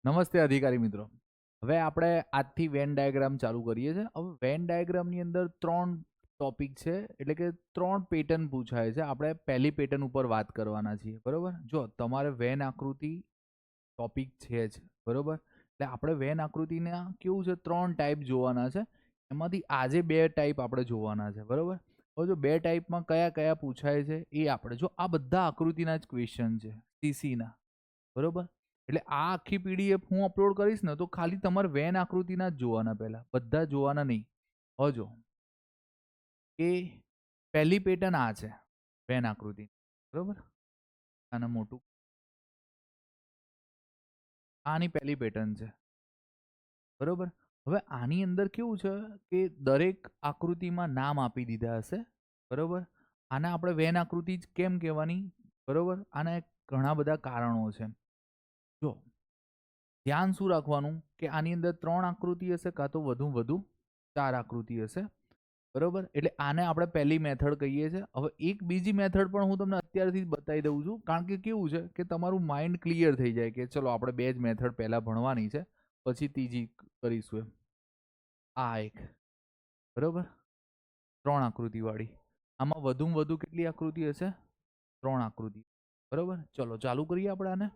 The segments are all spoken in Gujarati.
નમસ્તે અધિકારી મિત્રો. હવે આપણે આજથી વેન ડાયાગ્રામ ચાલુ કરીએ છીએ. હવે વેન ડાયાગ્રામની અંદર 3 ટોપિક છે, એટલે કે 3 પેટર્ન પૂછાય છે. આપણે પહેલી પેટર્ન ઉપર વાત કરવાના છીએ, બરોબર? જો તમારે વેન આકૃતિ ટોપિક છે જ, બરોબર? એટલે આપણે વેન આકૃતિના કેવું છે 3 ટાઈપ જોવાના છે. એમાંથી આજે 2 ટાઈપ આપણે જોવાના છે, બરોબર? હવે જો 2 ટાઈપમાં કયા કયા પૂછાય છે એ આપણે જો આ બધા આકૃતિના જ ક્વેશ્ચન છે સીસીના, બરોબર? એટલે આ આખી પીડીએફ હું અપલોડ કરીશ ને તો ખાલી તમારે વેન આકૃતિના જ જોવાના, પહેલા બધા જોવાના નહીં. હવે જો કે પહેલી પેટર્ન આ છે વેન આકૃતિ, બરોબર? આને મોટું, આની પહેલી પેટર્ન છે, બરોબર? હવે આની અંદર કેવું છે કે દરેક આકૃતિમાં નામ આપી દીધા હશે, બરોબર? આને આપણે વેન આકૃતિ જ કેમ કહેવાની, બરોબર? આના ઘણા બધા કારણો છે. જો ધ્યાન શું રાખવાનું કે આની અંદર 3 આકૃતિ હશે કાં તો વધુ 4 આકૃતિ હશે, બરોબર? એટલે આને આપણે પહેલી મેથડ કહીએ છીએ. હવે એક બીજી મેથડ પણ હું તમને અત્યારથી જ બતાવી દઉં છું, કારણ કે કેવું છે કે તમારું માઇન્ડ ક્લિયર થઈ જાય કે ચલો આપણે 2 જ મેથડ પહેલા ભણવાની છે, પછી ત્રીજી કરીશું. આ એક, બરોબર? 3 આકૃતિ વાળી. આમાં વધુ કેટલી આકૃતિ હશે? 3 આકૃતિ, બરોબર? ચલો ચાલુ કરીએ આપણે આને.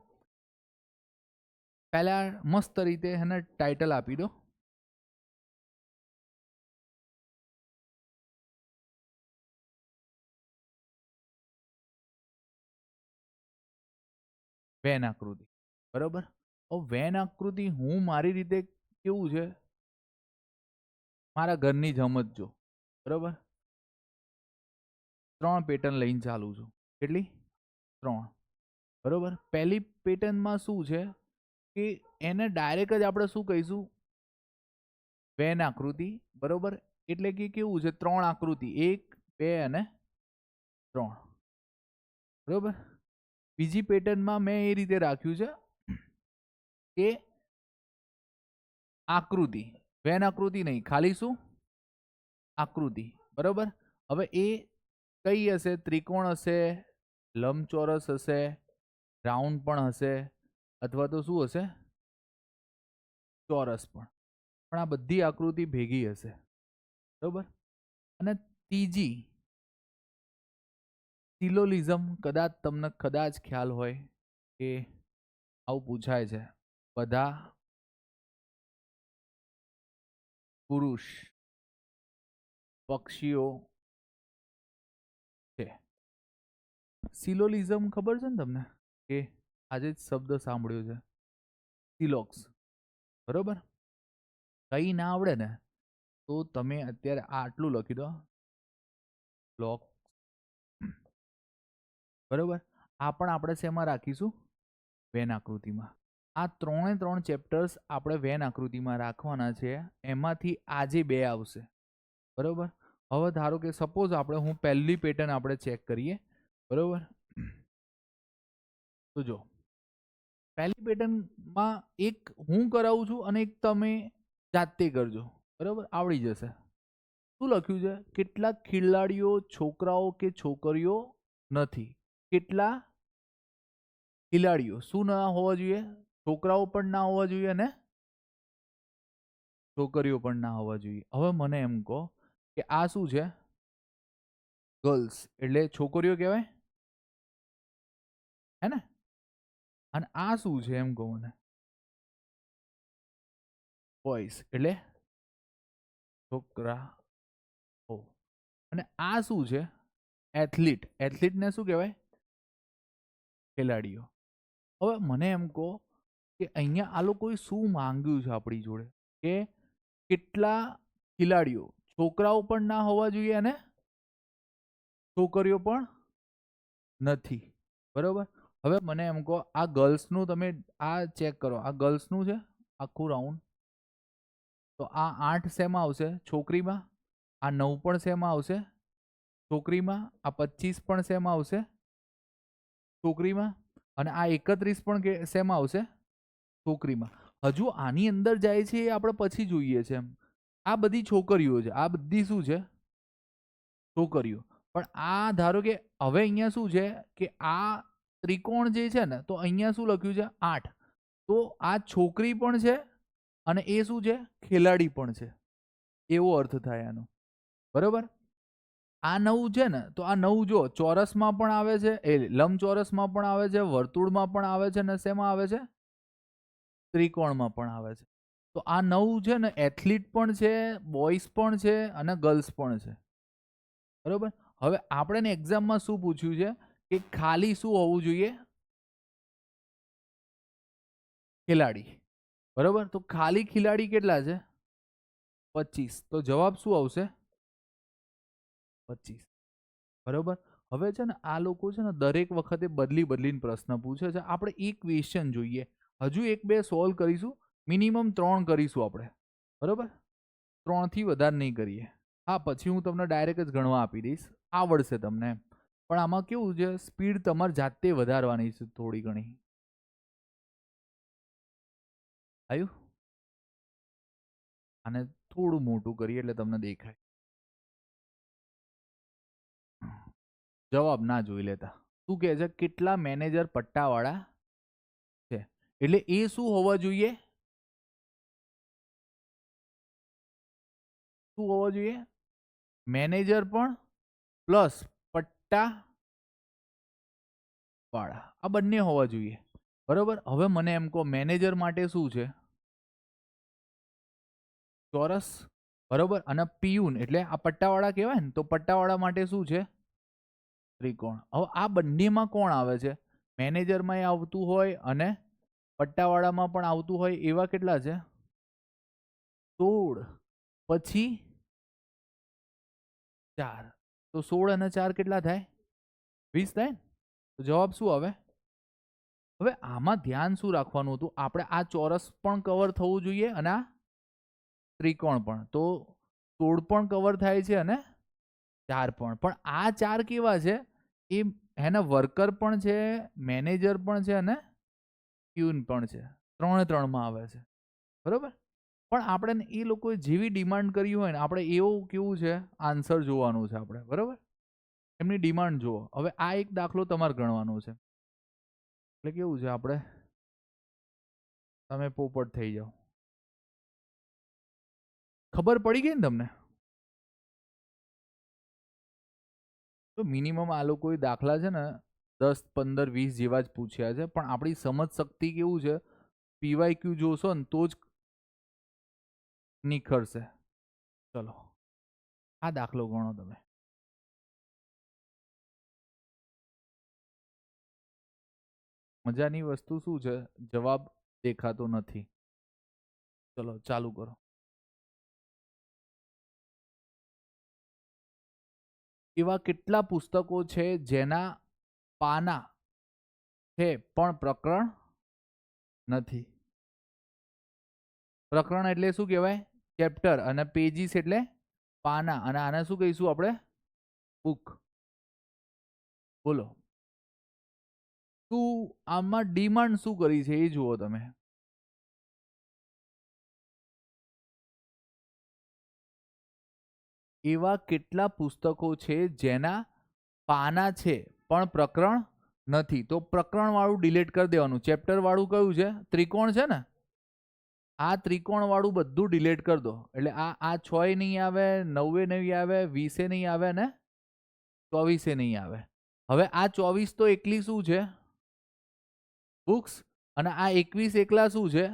પહેલા મસ્ત રીતે એને ટાઇટલ આપી દો. વેન આકૃતિ, બરોબર? વેન આકૃતિ હું મારી રીતે કેવું છે, મારા ઘરની જ સમજજો, બરોબર? 3 પેટર્ન લઈને ચાલુ છું. કેટલી? 3, બરોબર? પહેલી પેટર્નમાં શું છે કે એને ડાયરેક્ટ જ આપણે શું કહીશું? વેન આકૃતિ, બરોબર? એટલે કે કેવું છે 3 આકૃતિ, 1 2 અને 3, બરોબર? બીજી પેટર્નમાં મેં એ રીતે રાખ્યું છે કે આકૃતિ, વેન આકૃતિ નહીં, ખાલી શું? આકૃતિ, બરોબર? હવે એ કઈ હશે? ત્રિકોણ હશે, લંબચોરસ હશે, રાઉન્ડ પણ હશે, અથવા તો શું હશે? ચોરસ પણ આ બધી આકૃતિ ભેગી હશે, બરોબર? અને ત્રીજી સિલોલિઝમ, તમને કદાચ ખ્યાલ હોય કે આવું પૂછાય છે. બધા પુરુષ પક્ષીઓ છે. સિલોલિઝમ ખબર છે ને તમને? કે આજે જ શબ્દ સાંભળ્યો છે, સિલોક્સ, બરોબર? કઈ ના આવડે ને તો તમે અત્યારે આટલું લખી દો, બ્લોક, બરોબર? આ પણ આપણે શેમાં રાખીશું? વેન આકૃતિમાં. આ 3 ચેપ્ટર્સ આપણે વેન આકૃતિમાં રાખવાના છે. એમાંથી આજે 2 આવશે, બરોબર? હવે ધારો કે સપોઝ આપણે હું પહેલી પેટર્ન આપણે ચેક કરીએ, બરોબર? તો જો પહેલી પેટર્નમાં એક હું કરાવું છું અને એક તમે જાતે કરજો, બરોબર? આવડી જશે. શું લખ્યું છે? કેટલાક ખેલાડીઓ છોકરાઓ કે છોકરીઓ નથી. કેટલા ખેલાડીઓ શું ના હોવા જોઈએ? છોકરાઓ પણ ના હોવા જોઈએ અને છોકરીઓ પણ ના હોવા જોઈએ. હવે મને એમ કહો કે આ શું છે? ગર્લ્સ એટલે છોકરીઓ કહેવાય, હે ને? અને આ શું છે એમ કહો મને? બોયઝ એટલે છોકરા. અને આ શું છે? એથ્લીટ. એથ્લીટને શું કહેવાય? ખેલાડીઓ. હવે મને એમ કહો કે અહીંયા આ લોકોએ શું માંગ્યું છે આપણી જોડે? કે કેટલા ખેલાડીઓ, છોકરાઓ પણ ના હોવા જોઈએ અને છોકરીઓ પણ નથી, બરોબર? હવે મને એમ કહો આ ગર્લ્સનું તમે આ ચેક કરો, આ ગર્લ્સનું છે આખું રાઉન્ડ, તો આ 8 શેમાં આવશે? છોકરીમાં. આ 9 પણ શેમાં આવશે? છોકરીમાં. આ 25 પણ શેમાં આવશે? છોકરીમાં. અને આ 31 પણ શેમાં આવશે? છોકરીમાં. હજુ આની અંદર જાય છે એ આપણે પછી જોઈએ છે. આ બધી છોકરીઓ છે, આ બધી શું છે? છોકરીઓ. પણ આ ધારો કે હવે અહીંયા શું છે કે આ ત્રિકોણ જે છે ને, તો અહીંયા શું લખ્યું છે? 8. તો આ છોકરી પણ છે અને એ શું છે, ખેલાડી પણ છે, એવો અર્થ થાય આનો. બરોબર. આ 9 છે ને, તો આ 9 જો ચોરસમાં પણ આવે છે, લંબચોરસમાં પણ આવે છે, વર્તુળમાં પણ આવે છે, ને શેમાં આવે છે, ત્રિકોણમાં પણ આવે છે. તો આ 9 છે ને, એથ્લીટ પણ છે, બોયઝ પણ છે અને ગર્લ્સ પણ છે. બરોબર. હવે આપણે એક્ઝામમાં શું પૂછ્યું છે કે ખાલી શું હોવું જોઈએ, ખેલાડી. બરોબર. તો ખાલી ખેલાડી કેટલા છે, 25. તો જવાબ શું આવશે, 25. બરોબર. હવે છે ને આ લોકો છે ને દરેક વખતે બદલીને પ્રશ્ન પૂછે છે. આપણે એક ક્વેશ્ચન જોઈએ, હજુ એક બે સોલ્વ કરીશું, મિનિમમ 3 કરીશું આપણે. બરોબર. 3 થી વધારે નહીં કરીએ. હા, પછી હું તમને ડાયરેક્ટ જ ગણવા આપી દઈશ, આવડશે તમને. પણ આમાં કેવું છે, સ્પીડ તમારે જાતે વધારવાની છે થોડી ઘણી. આવ્યું? આને થોડું મોટું કરીએ એટલે તમને દેખાય. જવાબ ના જોઈ લેતા. શું કહે છે, કેટલા મેનેજર પટ્ટાવાળા છે? એટલે એ શું હોવા જોઈએ, શું હોવા જોઈએ, મેનેજર પણ પ્લસ પટ્ટા વાળા, આ બંને હોવા જોઈએ. બરોબર. હવે મને એમ કહો, મેનેજર માટે શું છે, ચોરસ. બરોબર. અને પિયુન એટલે આ પટ્ટાવાળા કહેવાય ને, તો પટ્ટાવાળા માટે શું છે, ત્રિકોણ. હવે આ બંનેમાં કોણ આવે છે, મેનેજરમાં આવતું હોય અને પટ્ટાવાળામાં પણ આવતું હોય, એવા કેટલા છે, 16. પછી 4. તો 16 અને 4 કેટલા થાય, 20 થાય. તો જવાબ શું આવે. હવે આમાં ધ્યાન શું રાખવાનું હતું, આપણે આ ચોરસ પણ કવર થવું જોઈએ અને આ ત્રિકોણ પણ. તો 16 પણ કવર થાય છે અને 4 પણ. પણ આ 4 કેવા છે, એ એના વર્કર પણ છે, મેનેજર પણ છે અને પ્યુન પણ છે. 3 માં આવે છે. બરોબર. પણ આપણે એ લોકોએ જેવી ડિમાન્ડ કરી હોય ને, આપણે એવું કેવું છે, આન્સર જોવાનું છે આપણે. બરોબર. એમની ડિમાન્ડ જુઓ. હવે આ એક દાખલો તમારે ગણવાનો છે. એટલે કેવું છે, આપણે તમે પોપટ થઈ જાઓ. ખબર પડી ગઈ ને તમને? તો મિનિમમ આ લોકોએ દાખલા છે ને 10, 15, 20 જેવા જ પૂછ્યા છે. પણ આપણી સમજ શક્તિ કેવું છે, પીવાયક્યુ જોશો ને તો જ નિખરશે. ચલો આ દાખલો ગણો તમે. મજાની વસ્તુ શું છે, જવાબ દેખાતો નથી. ચલો ચાલુ કરો. એવા કેટલા પુસ્તકો છે જેના પાના છે પણ પ્રકરણ નથી? પ્રકરણ એટલે શું કહેવાય, ચેપ્ટર, અને પેજીસ એટલે પાના, અને આને શું કહીશું આપણે, બુક. બોલો શું આમાં ડિમાન્ડ શું કરી છે એ જુઓ તમે. એવા કેટલા પુસ્તકો છે જેના પાના છે પણ પ્રકરણ નથી? તો પ્રકરણ વાળું ડિલીટ કરી દેવાનું. ચેપ્ટર વાળું કયું છે, ત્રિકોણ છે ને, આ ત્રિકોણ વાળું બધું ડિલીટ કરી દો. એટલે આ 6 નહીં આવે, 9 નહીં આવે, 20 નહીં આવે ને 24 નહીં આવે. હવે આ 24 તો એકલી શું છે, બુક્સ. અને આ 21 એકલા શું છે,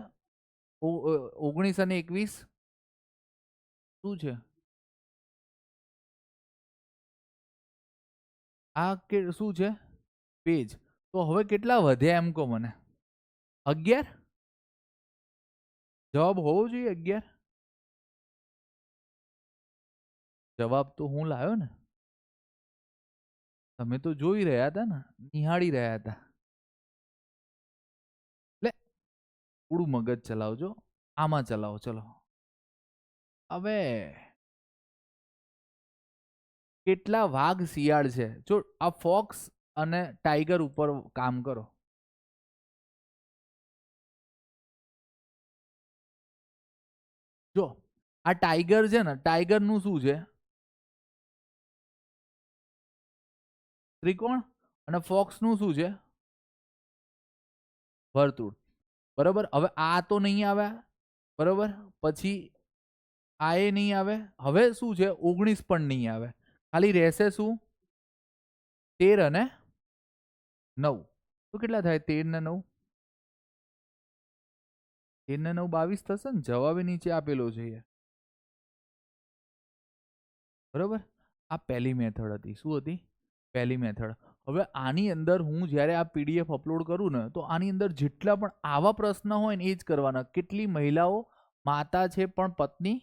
19 અને 21 શું છે, આ શું છે, પેજ. તો હવે કેટલા વધ્યા એમ કહો મને, 11. જવાબ હોવો જોઈએ 11. જવાબ તો હું લાવ્યો ને, તમે તો જોઈ રહ્યા હતા ને, નિહાળી રહ્યા હતા. એટલે થોડું મગજ ચલાવજો, આમાં ચલાવો. ચલો હવે કેટલા વાઘ શિયાળ છે, જો આ ફોક્સ અને ટાઈગર ઉપર કામ કરો. જો આ ટાઈગર છે ને, ટાઈગર નું શું છે, ત્રિકોણ. અને ફોક્સ નું શું છે, વર્તુળ. બરાબર. હવે આ તો નહીં આવે, બરાબર. પછી આ એ નહીં આવે. હવે શું છે, 19 પણ નહીં આવે. ખાલી રહેશે શું, 13 અને 9. તો કેટલા થાય? 13 ને 9, 13 ને 9 22 થશે ને. જવાબ નીચે આપેલો છે, બરાબર. આ પહેલી મેથડ હતી. શું હતી? પહેલી મેથડ. હવે આની અંદર હું જ્યારે આ પીડીએફ અપલોડ કરું ને, તો આની અંદર જેટલા પણ આવા પ્રશ્ન હોય ને એ જ કરવાના. કેટલી મહિલાઓ માતા છે પણ પત્ની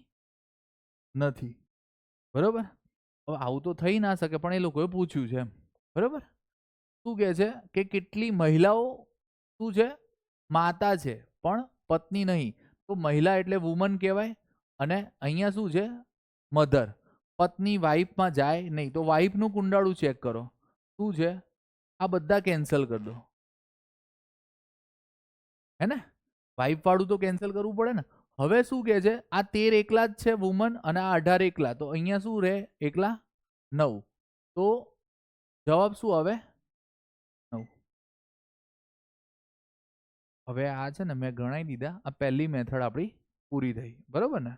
નથી, બરાબર. હવે આવું તો થઈ ના શકે, પણ એ લોકોએ પૂછ્યું છે, બરાબર. શું કહે છે કે કેટલી મહિલાઓ શું છે, માતા છે પણ પત્ની નહીં. તો મહિલા એટલે વુમન કહેવાય, અને અહીંયા શું છે, મધર. પત્ની વાઇફમાં જાય નહીં. તો વાઇફનું કુંડાળું ચેક કરો. શું છે? આ બધા કેન્સલ કરી દો, હે ને. વાઇફ વાળું તો કેન્સલ કરવું પડે ને. હવે શું કહે છે, આ 13 એકલા જ છે વુમન, અને આ 18 એકલા. તો અહીંયા શું રહે? એકલા 9. તો જવાબ શું આવે? 9. હવે આ છે ને મેં ગણાવી દીધા. આ પહેલી મેથડ આપણી પૂરી થઈ, બરાબર ને.